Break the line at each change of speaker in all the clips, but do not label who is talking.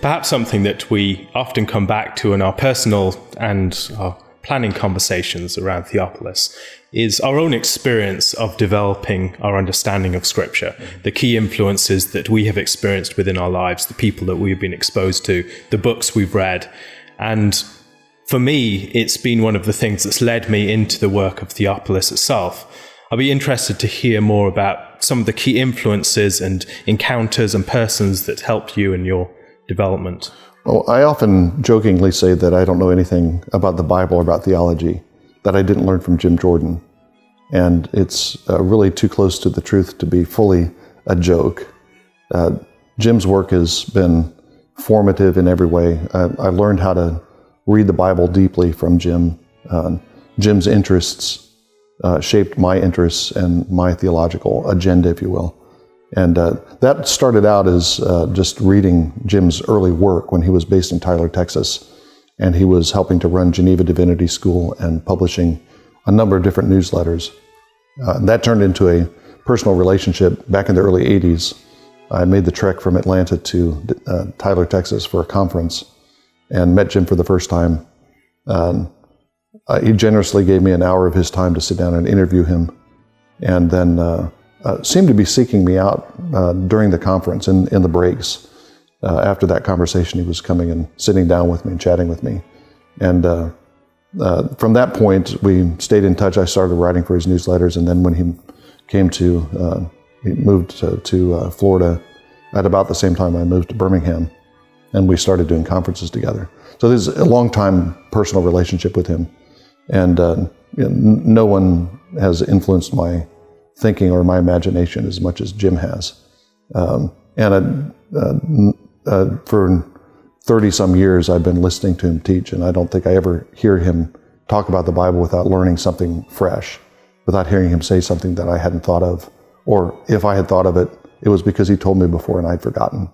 Perhaps something that we often come back to in our personal and our planning conversations around Theopolis is our own experience of developing our understanding of Scripture, the key influences that we have experienced within our lives, the people that we've been exposed to, the books we've read. And for me, it's been one of the things that's led me into the work of Theopolis itself. I'll be interested to hear more about some of the key influences and encounters and persons that helped you in your development.
Well, I often jokingly say that I don't know anything about the Bible or about theology that I didn't learn from Jim Jordan. And it's really too close to the truth to be fully a joke. Jim's work has been formative in every way. I learned how to read the Bible deeply from Jim. Jim's interests shaped my interests and my theological agenda, if you will. And that started out as just reading Jim's early work when he was based in Tyler, Texas. And he was helping to run Geneva Divinity School and publishing a number of different newsletters. That turned into a personal relationship. Back in the early 80s, I made the trek from Atlanta to Tyler, Texas for a conference and met Jim for the first time. He generously gave me an hour of his time to sit down and interview him, and then seemed to be seeking me out during the conference in the breaks. After that conversation, he was coming and sitting down with me and chatting with me. And from that point, we stayed in touch. I started writing for his newsletters, and then when he moved to Florida at about the same time I moved to Birmingham, and we started doing conferences together. So there's a long-time personal relationship with him, and no one has influenced my thinking or my imagination as much as Jim has. For 30-some years, I've been listening to him teach, and I don't think I ever hear him talk about the Bible without learning something fresh, without hearing him say something that I hadn't thought of, or if I had thought of it, it was because he told me before and I'd forgotten.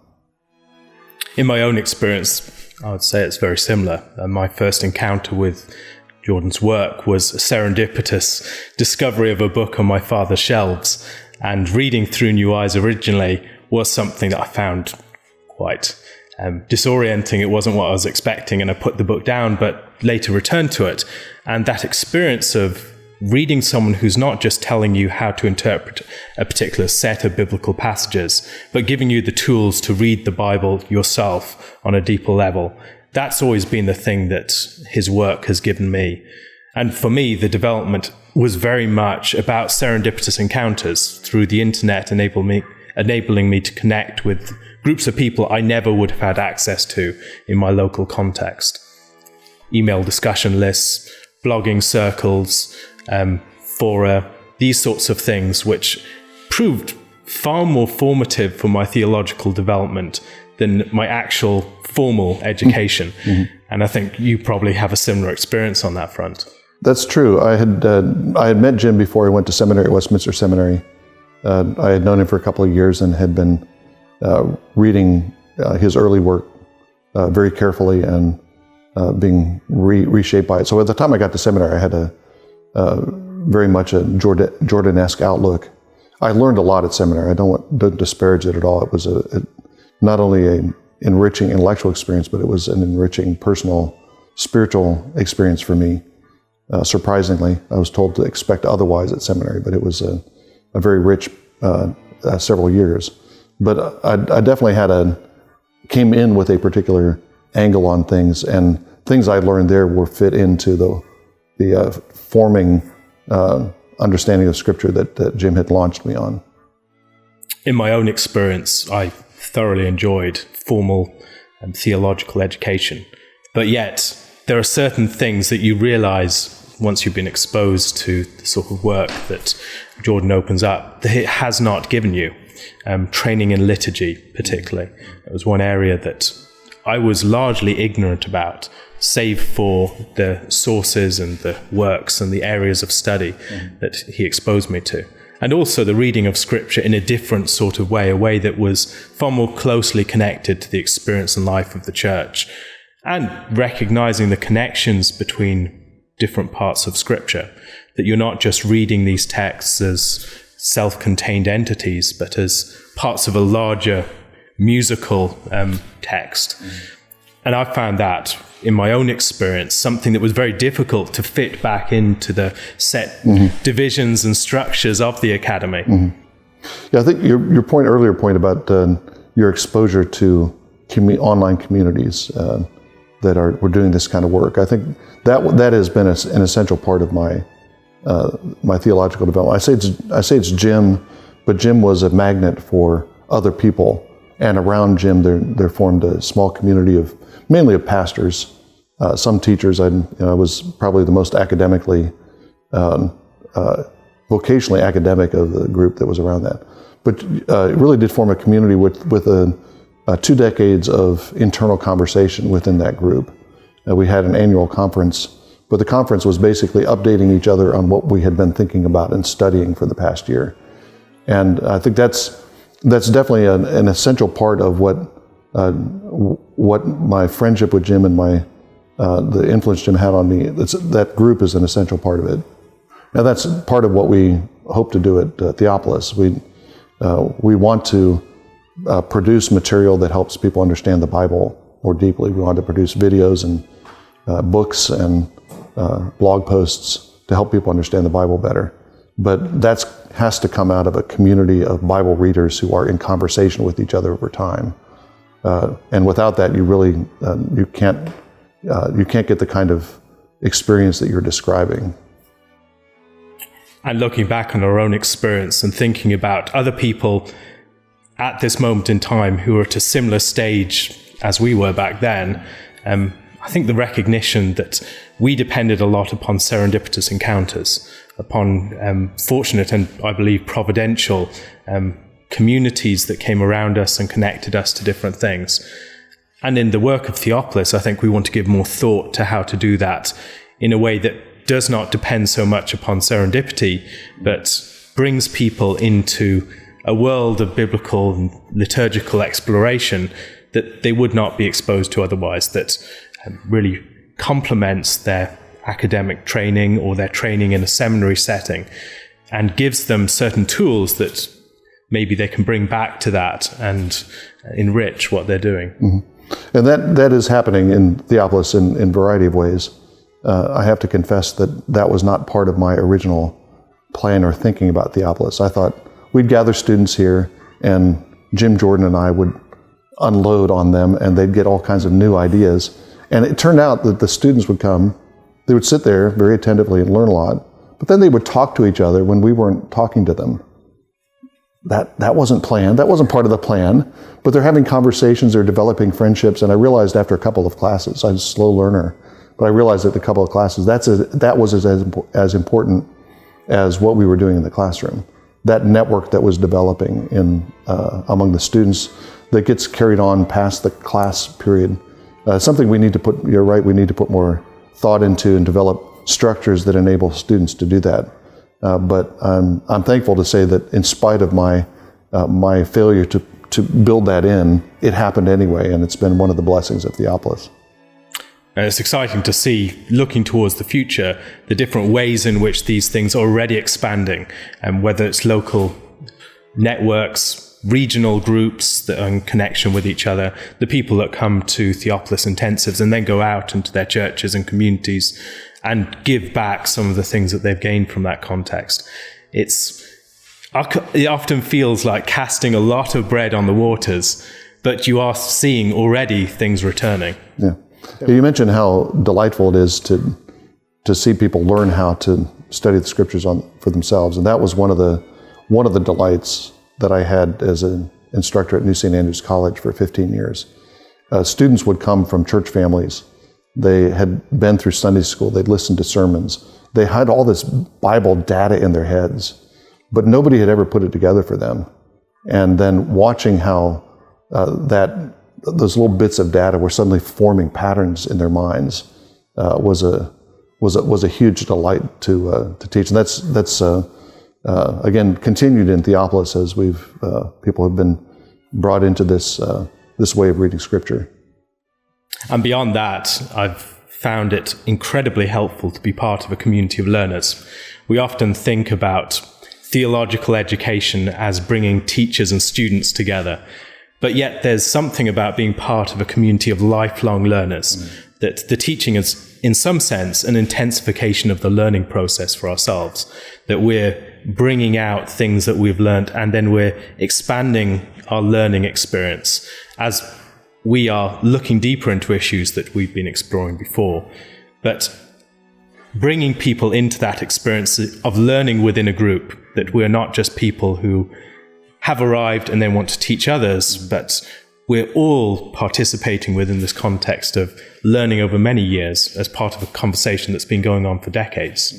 In my own experience, I would say it's very similar. My first encounter with Jordan's work was a serendipitous discovery of a book on my father's shelves, and reading through New Eyes originally was something that I found quite disorienting. It wasn't what I was expecting, and I put the book down, but later returned to it. And that experience of reading someone who's not just telling you how to interpret a particular set of biblical passages, but giving you the tools to read the Bible yourself on a deeper level, that's always been the thing that his work has given me. And for me, the development was very much about serendipitous encounters through the internet, enabling me to connect with groups of people I never would have had access to in my local context. Email discussion lists, blogging circles, fora, these sorts of things, which proved far more formative for my theological development than my actual formal education. Mm-hmm. And I think you probably have a similar experience on that front.
That's true. I had met Jim before he went to seminary at Westminster Seminary. I had known him for a couple of years and had been reading his early work very carefully and being reshaped by it. So at the time I got to seminary, I had very much a Jordanesque outlook. I learned a lot at seminary. I don't disparage it at all. It was not only an enriching intellectual experience, but it was an enriching personal, spiritual experience for me. Surprisingly, I was told to expect otherwise at seminary, but it was a very rich several years. But I definitely came in with a particular angle on things, and things I learned there were fit into the forming understanding of Scripture that Jim had launched me on.
In my own experience, I thoroughly enjoyed formal and theological education, but yet there are certain things that you realize once you've been exposed to the sort of work that Jordan opens up that it has not given you. Training in liturgy, particularly. It was one area that I was largely ignorant about, save for the sources and the works and the areas of study that he exposed me to. And also the reading of Scripture in a different sort of way, a way that was far more closely connected to the experience and life of the church, and recognizing the connections between different parts of Scripture, that you're not just reading these texts as self-contained entities, but as parts of a larger musical text. And I found that, in my own experience, something that was very difficult to fit back into the set divisions and structures of the academy.
Yeah, I think your earlier point about your exposure to online communities that were doing this kind of work, I think that has been an essential part of my theological development. I say it's Jim, but Jim was a magnet for other people, and around Jim there formed a small community mainly of pastors, some teachers. I was probably the most academically, vocationally academic of the group that was around that. But it really did form a community with 2 decades of internal conversation within that group. We had an annual conference, but the conference was basically updating each other on what we had been thinking about and studying for the past year. And I think that's definitely an essential part of what my friendship with Jim and the influence Jim had on me. That group is an essential part of it. Now that's part of what we hope to do at Theopolis. We want to produce material that helps people understand the Bible more deeply. We want to produce videos and books and blog posts to help people understand the Bible better. But that has to come out of a community of Bible readers who are in conversation with each other over time. And without that, you really you can't get the kind of experience that you're describing.
And looking back on our own experience and thinking about other people at this moment in time who are at a similar stage as we were back then, I think the recognition that we depended a lot upon serendipitous encounters, upon fortunate and, I believe, providential communities that came around us and connected us to different things. And in the work of Theopolis, I think we want to give more thought to how to do that in a way that does not depend so much upon serendipity, but brings people into a world of biblical and liturgical exploration that they would not be exposed to otherwise, that really complements their academic training or their training in a seminary setting, and gives them certain tools that maybe they can bring back to that and enrich what they're doing.
Mm-hmm. And that is happening in Theopolis in a variety of ways. I have to confess that was not part of my original plan or thinking about Theopolis. I thought we'd gather students here and Jim Jordan and I would unload on them and they'd get all kinds of new ideas. And it turned out that the students would come, they would sit there very attentively and learn a lot, but then they would talk to each other when we weren't talking to them. That wasn't planned, that wasn't part of the plan, but they're having conversations, they're developing friendships, and I realized after a couple of classes, I was a slow learner, but I realized at a couple of classes, that was as important as what we were doing in the classroom. That network that was developing among the students that gets carried on past the class period. Something we need to put, you're right, we need to put more thought into and develop structures that enable students to do that. But I'm thankful to say that in spite of my failure to build that in, it happened anyway, and it's been one of the blessings of Theopolis.
And it's exciting to see, looking towards the future, the different ways in which these things are already expanding, and whether it's local networks, regional groups that are in connection with each other, the people that come to Theopolis intensives and then go out into their churches and communities and give back some of the things that they've gained from that context. It often feels like casting a lot of bread on the waters, but you are seeing already things returning.
Yeah. You mentioned how delightful it is to see people learn how to study the scriptures for themselves, and that was one of the delights that I had as an instructor at New St. Andrews College for 15 years. Students would come from church families. They had been through Sunday school. They'd listened to sermons. They had all this Bible data in their heads, but nobody had ever put it together for them. And then watching how those little bits of data were suddenly forming patterns in their minds was a huge delight to teach. And that's again continued in Theopolis as people have been brought into this way of reading Scripture.
And beyond that, I've found it incredibly helpful to be part of a community of learners. We often think about theological education as bringing teachers and students together. But yet there's something about being part of a community of lifelong learners, that the teaching is, in some sense, an intensification of the learning process for ourselves, that we're bringing out things that we've learned, and then we're expanding our learning experience as we are looking deeper into issues that we've been exploring before. But bringing people into that experience of learning within a group, that we're not just people who have arrived and then want to teach others, but we're all participating within this context of learning over many years as part of a conversation that's been going on for decades.